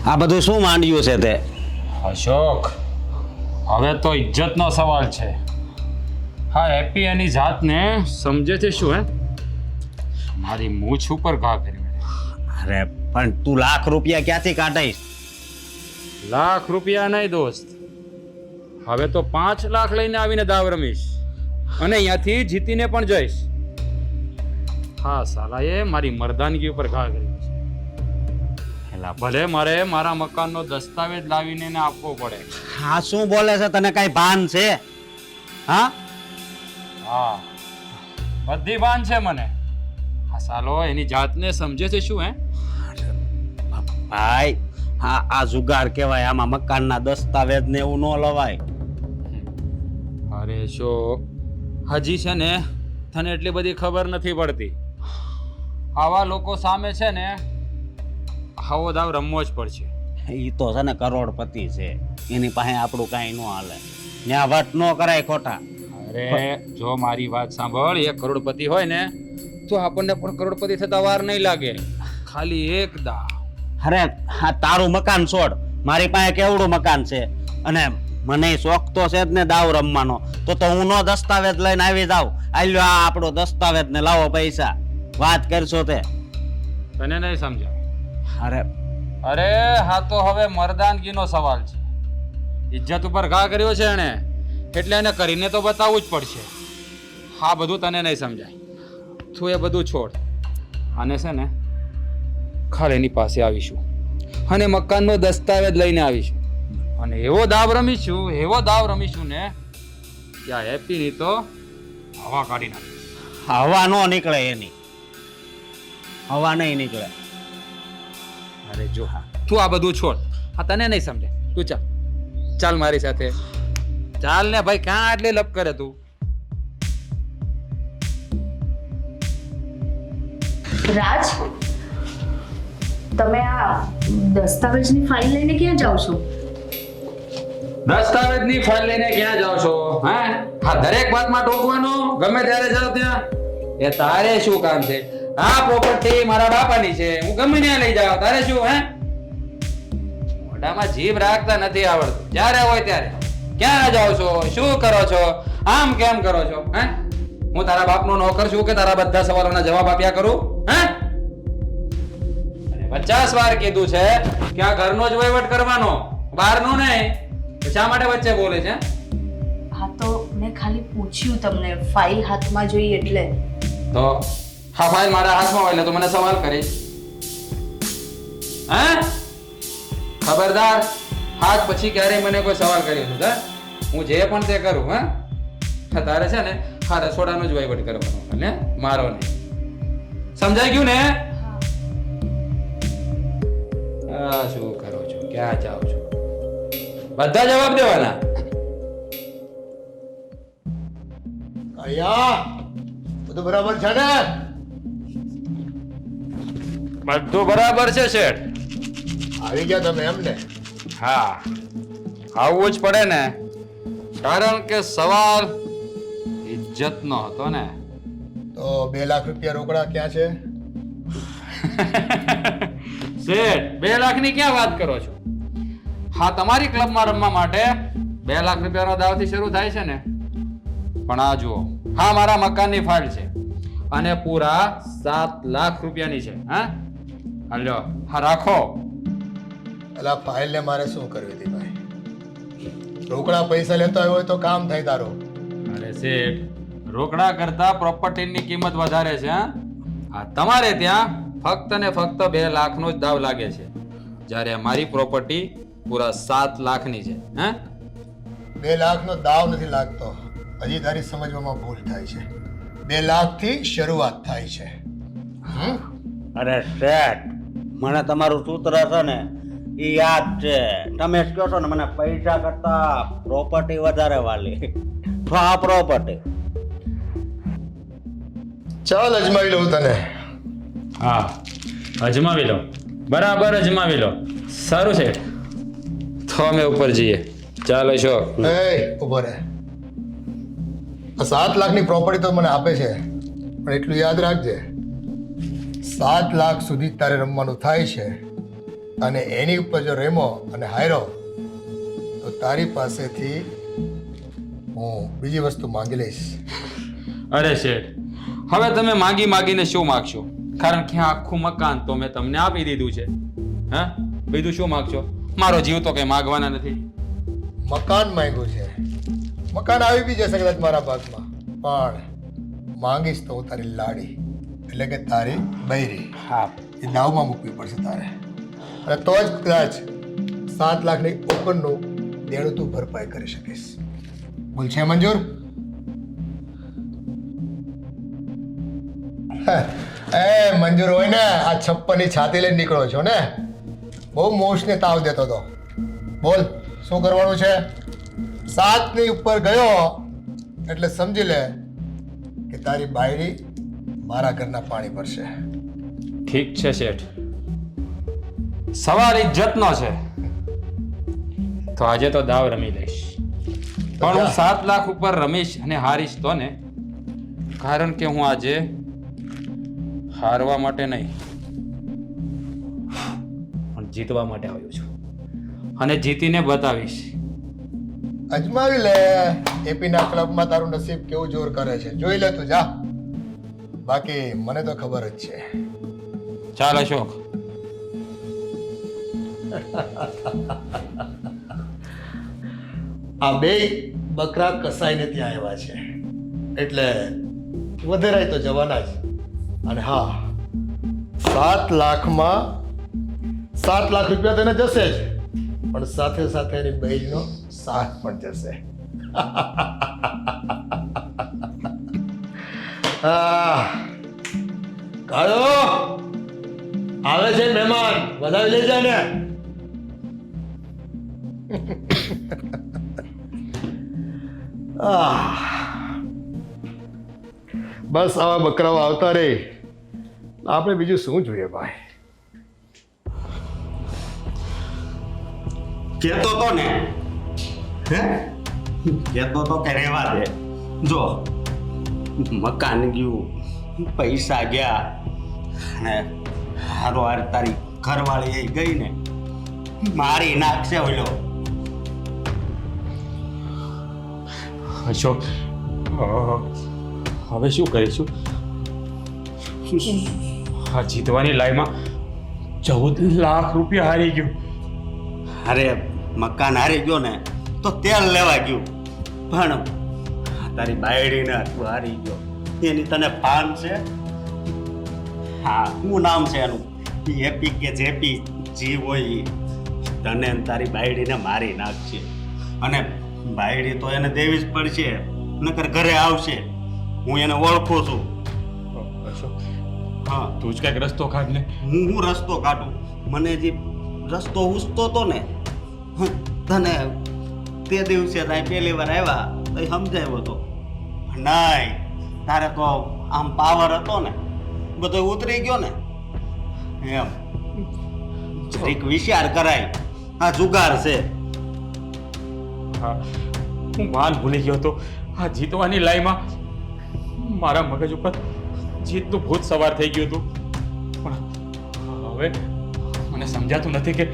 આ બધું શું માંડ્યું છે તે? અશોક, હવે તો ઇજ્જતનો સવાલ છે. હા, હેપી એની જાતને સમજે છે શું હે? મારી મૂછ ઉપર ઘા કરી. અરે પણ તું લાખ રૂપિયા ક્યાંથી કાઢીશ? લાખ રૂપિયા નહીં દોસ્ત, હવે તો 5 લાખ લઈને આવીને દાવ રમીશ અને અહીંયાથી જીતીને પણ જઈશ. હા સાલાએ મારી મર્દાનગી ઉપર ઘા કરી છે. એલા ભલે મારે મારા મકાનનો દસ્તાવેજ લાવીને એને આપવો પડે. હા શું બોલે છે, તને કઈ ભાન છે? હા હા, બધી ભાન છે મને. આ સાલો એની જાતને સમજે છે શું હે? ભાઈ, આ જુગાર કહેવાય. આમાં મકાનના દસ્તાવેજ ને એવું ન લવાય. અરે શોક, હજી છે ને તને એટલી બધી ખબર નથી પડતી. આવા લોકો સામે છે ને આવો દાવ રમવો જ પડશે. એ તો છે ને કરોડપતિ છે, એની પાસે આપણું કાંઈ ન હાલે. ત્યાં વટ ન કરાય ખોટા. અરે જો મારી વાત સાંભળ, એ કરોડપતિ હોય ને તો આપણને પણ કરોડપતિ થતા વાર નહીં લાગે. ખાલી એક દાવ. અરે હા, તારું મકાન છોડ, મારી પાસે કેવડું મકાન છે અને મને શોખ તો છે જ ને દાવ રમવાનો. તો હું નો દસ્તાવેજ લઈને આવી જાઉં. આલ્યો આ આપણો દસ્તાવેજ ને લાવો પૈસા. વાત કરશો તે? તને નહીં સમજાય. અરે અરે હા, તો હવે મર્દાનગીનો સવાલ છે. ઇજ્જત ઉપર ઘા કર્યો છે એણે, એટલે એને કરીને તો બતાવવું જ પડશે. હા, બધું તને નહીં સમજાય. તું એ બધું છોડ. આને છે ને ખાલી એની પાસે આવીશું અને મકાનનો દસ્તાવેજ લઈને આવીશું અને એવો દાવ રમીશું ને ત્યાં હેપીની તો હવા કાઢી નાખી. હવા નો નીકળે, એની હવા નહીં નીકળે. અરે જો હા, તું આ બધું છોડ. હા, તને નહીં સમજે. તું ચાલ મારી સાથે ચાલ ને ભાઈ. ક્યાં આટલી લપ કરે તું? રાજ, તમે આ દસ્તાવેજની ફાઇલ લઈને ક્યાં જાઓ છો? દસ્તાવેજની ફાઇલ લઈને ક્યાં જાવ છો? હે હા, દરેક વાતમાં ટોકવાનું ગમે ત્યારે જાવ ત્યાં. એ તારે શું કામ છે? આ પ્રોપર્ટી મારા બાપાની છે, હું ગમે ત્યાં લઈ જાવ. તારે શું? હે મોઢામાં જીભ રાખતા નથી આવડતું. જ્યારે હોય ત્યારે ક્યાં જાવ છો, શું કરો છો, આમ કેમ કરો છો? હે હું તારા બાપનો નોકર છું કે તારા બધા સવાલોના જવાબ આપ્યા કરું? હે 50 વાર કીધું છે કે આ ઘરનો જ વહીવટ કરવાનો, બહારનો નહીં. શા માટે વચ્ચે બોલે છે? હા, તો મેં ખાલી પૂછ્યું તમને, ફાઇલ હાથમાં જોઈ એટલે. તો હા, ફાઇલ મારા હાથમાં હોય એટલે તો મને સવાલ કરીશ? હે ખબરદાર, હાથ પછી ક્યારેય મને કોઈ સવાલ કર્યો છે? હું જે પણ તે કરું. હા, તારે છે ને હા રસોડાનો જ વહીવટ કરવાનો ને, મારો નહીં. સમજાઈ ગયું ને? હા, શું કરો છો, ક્યાં જાઓ છો? બધા જવાબ દેવાના. અહીંયા બધું બરાબર છે ને? બધું બરાબર છે શેઠ. આવી ગયા તમે એમ ને? હા, આવવું જ પડે ને, કારણ કે સવાલ ઇજ્જતનો હતો ને. તો 2 લાખ રૂપિયા રોકડા ક્યાં છે? શેઠ, 2 લાખની ક્યાં વાત કરો છો? હા, તમારી ક્લબમાં રમવા માટે 2 લાખ રૂપિયાનો દાવથી શરૂ થાય છે ને. પણ આ જુઓ, હા મારા મકાનની ફાઇલ છે અને પૂરા 7 લાખ રૂપિયાની છે. હા હાલ્યો, હા રાખો. એટલે ફાઇલ ને મારે શું કરવી હતી ભાઈ? રોકડા પૈસા લેતા હોય તો કામ થાય તારું. અરે શેઠ, રોકડા કરતા પ્રોપર્ટીની કિંમત વધારે છે. હા, તમારે ત્યાં ફક્ત ને ફક્ત 2 લાખનો જ દાવ લાગે છે, જ્યારે મારી પ્રોપર્ટી પૂરા 7 લાખની છે. હે 2 લાખનો દાવ નથી લાગતો. હજી તારી સમજવામાં ભૂલ થાય છે. 2 લાખથી શરૂઆત થાય છે. અરે શેઠ, મને તમારું સૂત્ર છે ને એ યાદ છે. તમે જ કહો છો ને મને પૈસા કરતા પ્રોપર્ટી વધારે વાલી. તો આ પ્રોપર્ટી ચાલ અજમાવી લઉં તને. હા, અજમાવી લો, બરાબર અજમાવી લો. સારું છે, તો અમે ઉપર જઈએ. ચાલો શોક. એ ઉભો રહે. 7 લાખની પ્રોપર્ટી તો મને આપે છે, પણ એટલું યાદ રાખજે, 7 લાખ સુધી તારે રમવાનું થાય છે. અને એની ઉપર જો રેમો અને હાયરો તો તારી પાસેથી હું બીજી વસ્તુ માંગી લઈશ. અરે શેઠ, હવે તમે માગીને શું માગશો? કારણ કે આ આખું મકાન તો મેં તમને આપી દીધું છે. હા, બીજું શું માગશો? મારો જીવ તો કઈ માગવાના નથી. મકાન માંગ્યું છે, મકાન આવી બી જશે કદાચ મારા ભાગમાં, પણ માંગીશ તો હું તારી લાડી એટલે કે તારી બૈરી હા, એ દાવમાં મૂકવી પડશે તારે, અને તો જ કદાચ 7 લાખની ઉપરનું દેણું તું ભરપાઈ કરી શકીશ. બોલ છે મંજૂર? એ મંજૂર હોય ને, આ 56 ની છાતી લઈને નીકળો છો ને? બહુ મોશને તાવ દેતો હતો. બોલ શું કરવાનું છે? 7 ની ઉપર ગયો એટલે સમજી લે કે તારી બાયડી મારા ઘરના પાણી ભરશે. ઠીક છે શેઠ, સવાલ ઇજ્જતનો છે તો આજે તો દાવ રમી લઈશ. પણ હું 7 લાખ ઉપર રમીશ અને હારીશ તો ને, કારણ કે હું આજે હારવા માટે નહીં પણ જીતવા માટે આવ્યો છું, અને જીતીને બતાવીશ. અજમાવી લે, એપીના ક્લબમાં તારું નસીબ કેવું જોર કરે છે, જોઈ લે તું જા. બાકી મને તો ખબર જ છે. ચાલ અશોક. આ બે બકરા કસાઈને ત્યાં આવ્યા છે એટલે વધારે તો જવાના જ. અને હા, 7 લાખમાં 7 લાખ રૂપિયા તેને જશે જ, પણ સાથે સાથે એની બહેનનો સાથ પણ જશે. કાળો આવે છે મહેમાન, વધાવી લઈ જા ને. બસ આવા બકરાઓ આવતા રે, આપણે બીજું શું જોઈએ ભાઈ? કેતો તો ને, હે કેતો તો કે રહેવા દે. જો મકાન ગયું, પૈસા ગયા, અને હારો હાર તારી ઘરવાળી એ ગઈ ને, મારી નાખશે ઓલો. અશોક, હવે શું કરીશું? આ જીતવાની લાઈમાં 14 લાખ રૂપિયા હારી ગયો. અરે મકાન હારી ગયો ને તો તેલ લેવા ગયું, પણ તારી બાયડીને તું હારી ગયો એની તને ભાન છે? હા, શું નામ છે એનું? એપી કે જેપી જી હોય ઈ તને ને તારી બાયડીને મારી નાખશે, અને બાયડી તો એને દેવી જ પડશે, નકર ઘરે આવશે. હું એને ઓળખું છું. અશોક, હા, તું જ કઈક રસ્તો કાઢ ને. હું રસ્તો કાઢું? મને જે રસ્તો ઉસતો તો ને, તને તે દિવસે તારી પહેલી વાર આવ્યા તો સમજાવ્યો હતો. નહીં, તારે તો આમ પાવર હતો ને, બધો ઉતરી ગયો ને. એમ જરીક વિચાર કરાય, આ જુગાર છે. હા, હું ભાન ભૂલી ગયો હતો. આ જીતવાની લાઈમાં મારા મગજ ઉપર જીતનું ભૂત સવાર થઈ ગયું હતું, પણ હવે મને સમજાતું નથી કે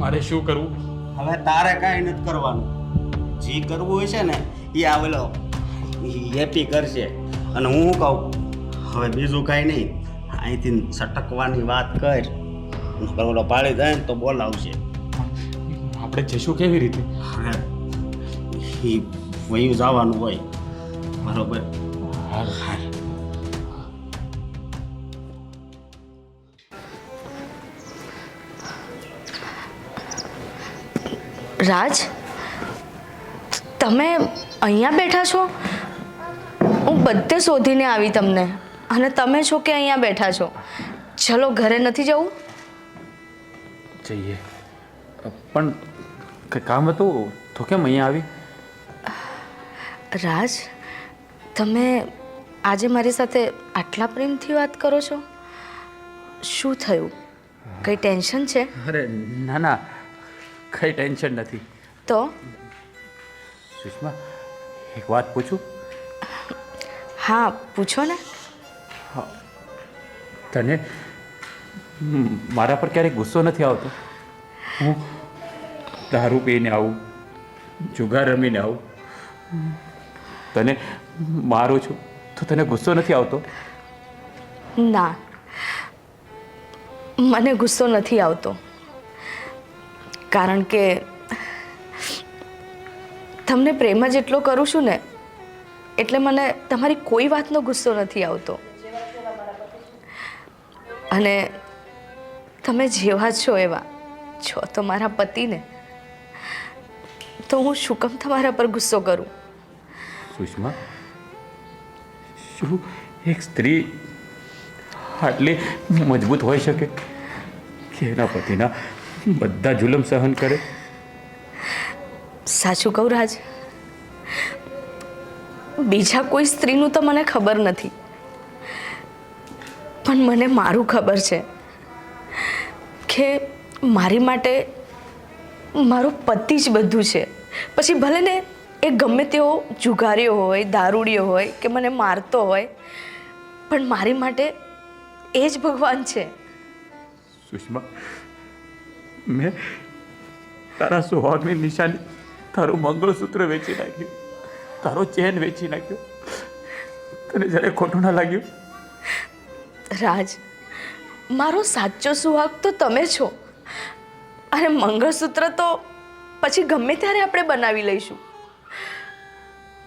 મારે શું કરવું. હવે તારે કાંઈ નથી કરવાનું, જે કરવું હોય છે ને એ આવેલો એપી કરશે. અને હું શું કહું, હવે બીજું કાંઈ નહીં, અહીંથી સટકવાની વાત કર, નકર ઓલો પાડી જાય ને તો બોલાવશે. આપણે જઈશું કેવી રીતે? હવે એ વયું જવાનું હોય, બરોબર? રાજ, તમે અહીંયા બેઠા છો? હું બધે શોધીને આવી તમને, અને તમે છો કે અહીંયા બેઠા છો? ચલો, ઘરે નથી જવું? જઈએ, પણ કંઈ કામ હતું તો કેમ અહીંયા આવી? રાજ, તમે આજે મારી સાથે આટલા પ્રેમથી વાત કરો છો? શું થયું? કંઈ ટેન્શન છે? અરે ના ના, કંઈ ટેન્શન નથી. તો સુષ્મા, એક વાત પૂછું? હા, પૂછો ને. તને મારા પર ક્યારેક ગુસ્સો નથી આવતો? હું દારૂ પીને આવું, જુગાર રમીને આવું, તને મારું છું તો તને ગુસ્સો નથી આવતો? ના, મને ગુસ્સો નથી આવતો, કારણ કે તમને પ્રેમ જ એટલો કરું છું ને, એટલે મને તમારી કોઈ વાતનો ગુસ્સો નથી આવતો. અને તમે જેવા છો એવા છો તો મારા પતિને, તો હું શું કામ તમારા પર ગુસ્સો કરું? સુષ્મા, શું એક સ્ત્રી આટલી મજબૂત હોઈ શકે કે એના પતિના બધા જુલમ સહન કરે? સાચું કહું રાજ, બીજા કોઈ સ્ત્રીનું તો મને ખબર નથી, પણ મને મારું ખબર છે કે મારી માટે મારો પતિ જ બધું છે. પછી ભલે ને એ ગમે તેવો જુગારીઓ હોય, દારૂડિયો હોય કે મને મારતો હોય, પણ મારી માટે એ જ ભગવાન છે. સુષ્મા, મેં તારા સુહાગની નિશાની, તારું મંગળસૂત્ર વેચી નાખ્યું, તારો ચેન વેચી નાખ્યો. તને જ્યારે ખોટું ના લાગ્યું? રાજ, મારો સાચો સુહાગ તો તમે છો, અને મંગળસૂત્ર તો પછી ગમે ત્યારે આપણે બનાવી લઈશું.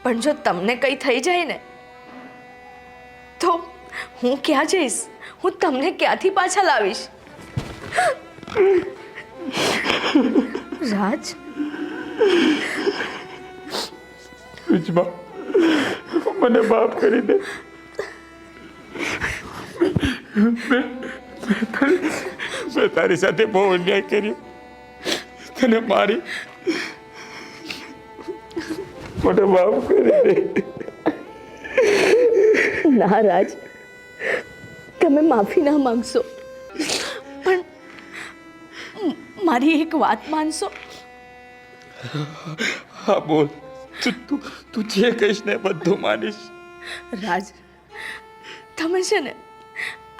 પણ જો તમને કંઈ થઈ જાય ને, તો હું ક્યાં જઈશ? હું તમને ક્યાંથી પાછા લાવીશ? રાજ, સુષ્મા, મને માફ કરી દે. મેં તારી સાથે બહુ અન્યાય કર્યો, તને મારી. મને માફ કરી દે. ના રાજ, તમે માફી ના માંગશો, પણ મારી એક વાત માનશો? હા બોલ, તું જે કહીશ ને બધું માનીશ. રાજ, તમે છે ને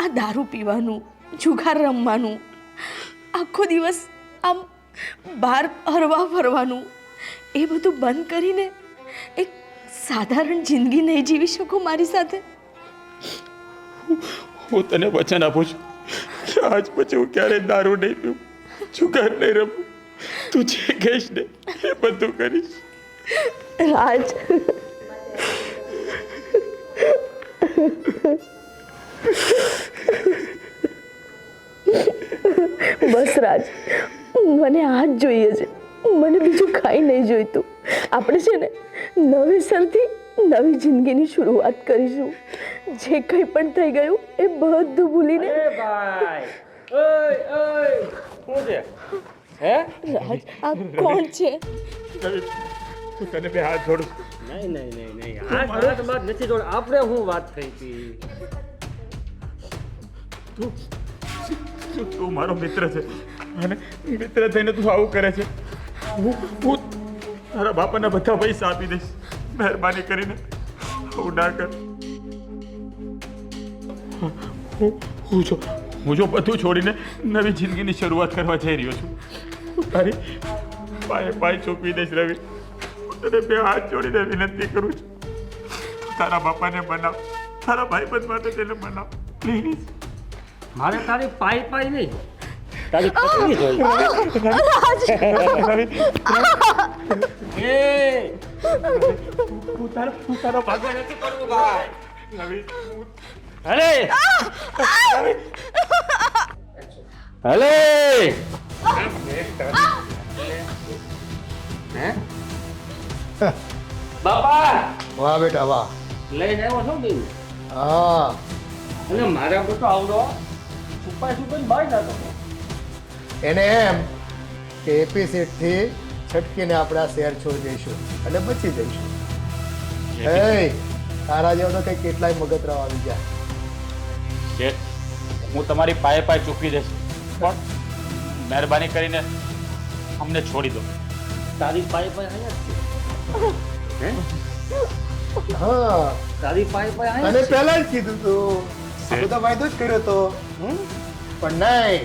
આ દારૂ પીવાનું, જુગાર રમવાનું, આખો દિવસ આમ બહાર હરવા ફરવાનું, એ બધું બંધ કરીને એક સાધારણ જિંદગી નહીં જીવી શકો મારી સાથે? હું તને વચન આપું છું કે આજ પછી હું ક્યારેય દારૂ નહીં પીવું, જુગાર નહીં રમું. તું જે કહીશ ને એ બધું કરીશ. રાજ, બસ રાજ, મને આ જ જોઈએ છે, મને બીજું કાંઈ નહીં જોઈતું. આપણે છે ને નવેસરથી નવી જિંદગીની શરૂઆત કરીશું. જે કંઈ પણ થઈ ગયું એ બધું ભૂલીને. રાજ, આ કોણ છે? હું તને બે હાથ જોડું. નહીં નથી જોડ. આપણે હું વાત થઈ હતી? તું મારો મિત્ર છે અને મિત્ર થઈને તું આવું કરે છે. હું તારા બાપાના બધા પૈસા આપી દઈશ, મહેરબાની કરીને આવું ના કર. હું જો બધું છોડીને નવી જિંદગીની શરૂઆત કરવા જઈ રહ્યો છું. હું તારી પાય ચૂકવી દઈશ રવિ. હું તને બે હાથ જોડીને વિનંતી કરું છું, તારા બાપાને બનાવ, તારા ભાઈબંધ માટે તેને બનાવ પ્લીઝ. મારે તારી પાઈ નહીં, તારી પત્ની જોઈ. હું તારા ભાગે નથી કરવું ભાઈ. રવિ, અરે અલે બાપા, વાહ બેટા વાહ. લઈને આવ્યો છો બેન? હા, અને મારા બધો આવડો છુપાઈ બહાર જતો. એને એમ કે એપી સીટથી છટકીને આપણા શહેર છોડી દઈશું અને બચી જઈશું. એ તારા જેવો તો કંઈ કેટલાય મગતરાવ આવી ગયા. હું તમારી પાય ચૂકવી દઈશ, પણ મહેરબાની કરીને અમને છોડી દો. તારી પાઈ અહીંયા જ છે. હા, તારી પાઈ અને અહીંયા જ છે. પહેલા જ કીધું તું, આ બધો વાયદો જ કર્યો તો, પણ નહીં,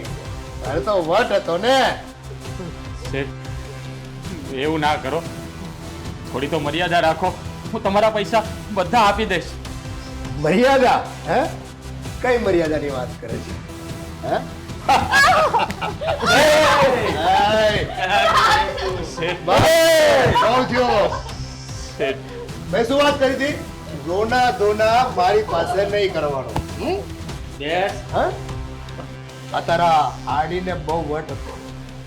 તારે તો વટ હતો ને. શેઠ એવું ના કરો, થોડી તો મર્યાદા રાખો. હું તમારા પૈસા બધા આપી દઈશ. મર્યાદા? હે? કઈ મર્યાદાની વાત કરે છે? હે? શેઠ, ભાઈ, બહુ થયો. શેઠ, મેં શું વાત કરી હતી? રોના ધોના મારી પાસે નહીં કરવાનો. બેસ. હા? આ તારા આડીને બહુ વટ હતો,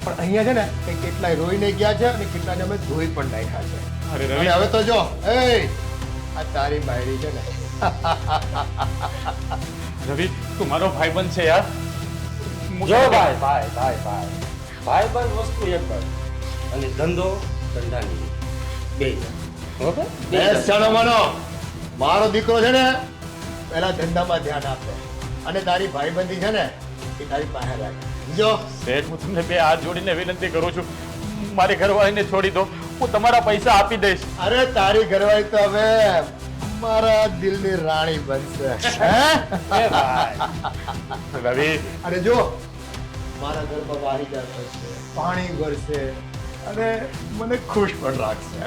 પણ અહીંયા છે ને એ કેટલાય રોઈને ગયા છે અને કેટલાને અમે ધોઈ પણ નાખ્યા છે. અરે અને રવિ, હવે તો જો, આ તારી બાયડી છે ને, રવિ તું મારો ભાઈબંધ છે યાર. જો ભાઈ ભાઈ ભાઈ ભાઈ ભાઈ બસ વસ્તુ એક જ અને ધંધો ધંધાની બે ઓકે બે ચાલો માનો. મારો દીકરો છે ને પહેલા ધંધામાં ધ્યાન આપે અને તારી ભાઈબંધી છે ને એ તારી પાસે રાખે. જો શેઠ, હું તમને બે હાથ જોડીને વિનંતી કરું છું, મારી ઘરવાળીને છોડી દો. હું તમારા પૈસા આપી દઈશ. અરે તારી ઘરવાળી તો હવે મારા દિલની રાણી બનશે. હે? એ ભાઈ રવિ, અને જો મારા ઘરમાં વાહીજાર થશે, પાણી ભરશે અને મને ખુશ પણ રાખશે.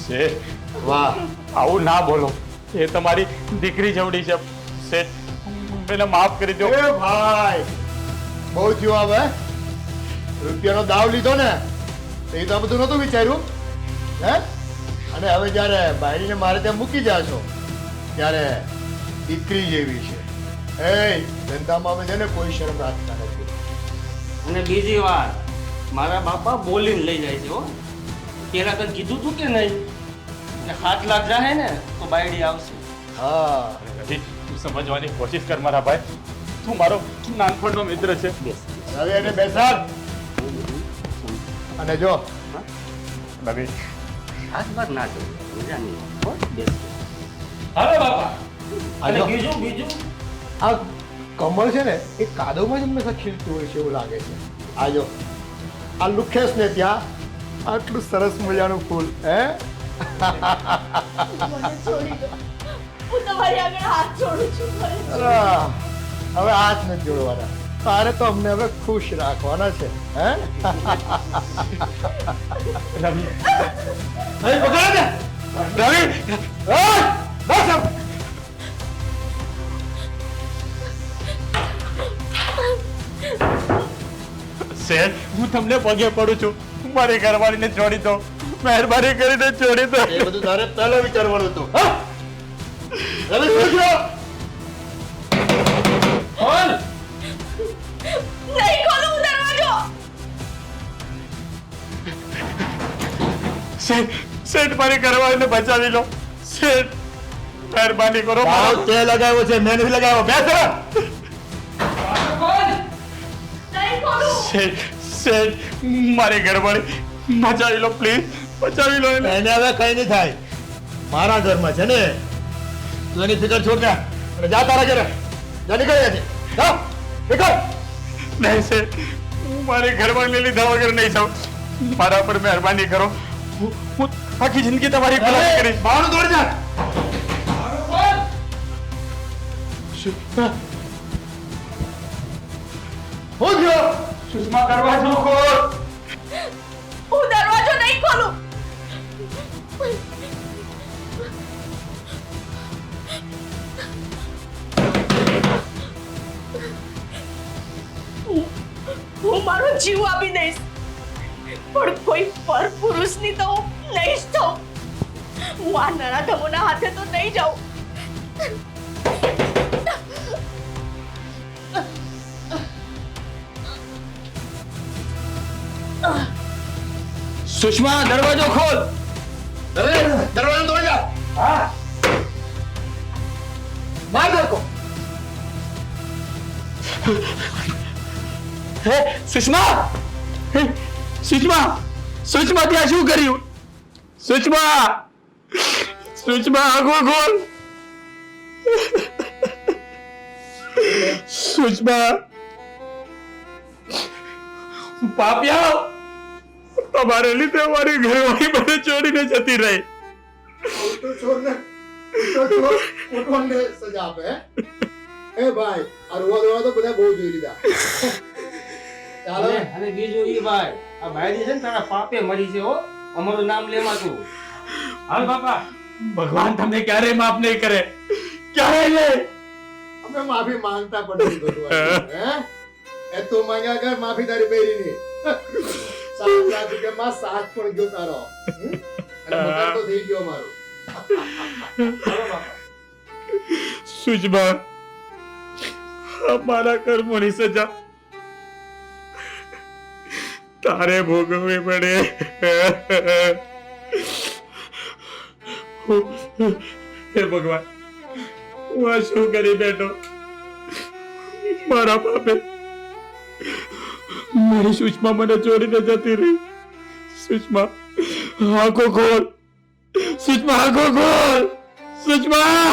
શેઠ વાહ. આવું ના બોલો, એ તમારી દીકરી જેવડી છે. શેઠ, એને માફ કરી દો. એ ભાઈ, બહુ થયું હવે. રૂપિયાનો દાવ લીધો ને તો એ તો આ બધું નહોતું વિચાર્યું. હે? અને હવે જ્યારે બાયડીને મારે ત્યાં મૂકી જાશો ત્યારે દીકરી જેવી છે. એ ધંધામાં અમે છે ને કોઈ શરમ રાખતા નથી. અને બીજી વાત મારા બાપા બોલીને લઈ જાય છે હો. પેલા તને કીધું તું કે નહીં ને 7 લાખ જાહે ને તો બાયડી આવશે. હા. રવિ, તું સમજવાની કોશિશ કર મારા ભાઈ. તું મારો નાનપણનો મિત્ર છે. હવે એને બેસાડ. અને જો રવિ, હાથ વાત ના કરો મજા નહીં હો બેસ. હાલો બાપા. અને આજો. બીજું આ કમળ છે ને એ કાદવમાં જ હંમેશા ખીલતું હોય છે એવું લાગે છે. આજો આ લુખેશ ને ત્યાં આટલું સરસ મજાનું ફૂલ. હે? મને છોડી દો. હું તમારી આગળ હાથ જોડું છું. મને છોડી અરે, હવે હાથ નથી જોડવાના. તારે તો અમને હવે ખુશ રાખવાના છે. હે? રવિ, અરે પકડ ને. રવિ, ઓય, બસ હવે. શેઠ, હું તમને પગે પડું છું, મારી ઘરવાળીને છોડી દો. મહેરબાની કરીને છોડી દો. એ બધું તારે પહેલા વિચારવાનું હતું. હા? હવે શું થયું? બોલ. નહીં ખોલું હું દરવાજો. શેઠ, શેઠ, મારી ઘરવાળીને બચાવી લો. શેઠ, મહેરબાની કરો. ભાવ તે લગાવ્યો છે, મેં નથી લગાવ્યો. બેસ હવે. નહીં ખોલું. શેઠ, શેઠ, મારી ઘરવાળી બચાવી લો પ્લીઝ, બચાવી લો એને. એને હવે કઈ નહીં થાય. મારા ઘરમાં છે ને, તું એની ફિકર છોડ દે અને જા તારા ઘરે. જા નીકળ અહીંયાથી. જા નીકળ. નહીં શેઠ, હું મારી ઘરવાળીને લીધા વગર નહીં જાઉં. મારા પર મહેરબાની કરો. હું આખી જિંદગી તમારી ગુલામી કરીશ. બહારનું દોડી જા. હું થયો? સુષ્મા, દરવાજો ખોલ. હું દરવાજો નહીં ખોલું. હું મારો જીવ આપી દઈશ પણ કોઈ પર પુરુષની તો હું નહીં જ થઉં. હું આ નરાધમોના હાથે તો નહીં જાઉં. સુષ્મા દરવાજો ખોલ. દરવાજો તોડી જા. હા. માર દરકો. હે સુષ્મા, હે, સુષ્મા, સુષ્મા, ત્યાં શું કર્યું? સુષ્મા, સુષ્મા, આંખો ખોલ. સુષ્મા, પાપ્યા, તમારે લીધે મારી ઘરવાળી મને છોડીને જતી રહી. ઉલટો છોડ ને. ઉલટો છોડ. ઉઠવાને સજા આપે. હે? એ ભાઈ, આ રોવા ધોવા તો બધા બહુ જોઈ લીધા. ચાલો. અને બીજું ઈ ભાઈ આ બાયડી છે ને તારા પાપે મરી છે હો, અમારું નામ લેવા તું. હાલ બાપા. ભગવાન તમને ક્યારેય માફ નહીં કરે, ક્યારેય નહીં. અમે માફી માંગતા પણ નથી ભગવાન. હે એ તું માંગ્યા કર માફી તારી બેરીની. 7 લાખ રૂપિયામાં સાથ પણ ગયો તારો. અને મકાન તો થઈ ગયો મારું. હાલો બાપા. સુજમા, અમારા કર્મોની સજા તારે ભોગવવી પડે. હે ભગવાન, હું આ શું કરી બેઠો? મારા પાપે મારી સુષ્મા મને છોડીને જતી રહી. સુષ્મા, આંખો ખોલ. સુષ્મા, આંખો ખોલ. સુષ્મા.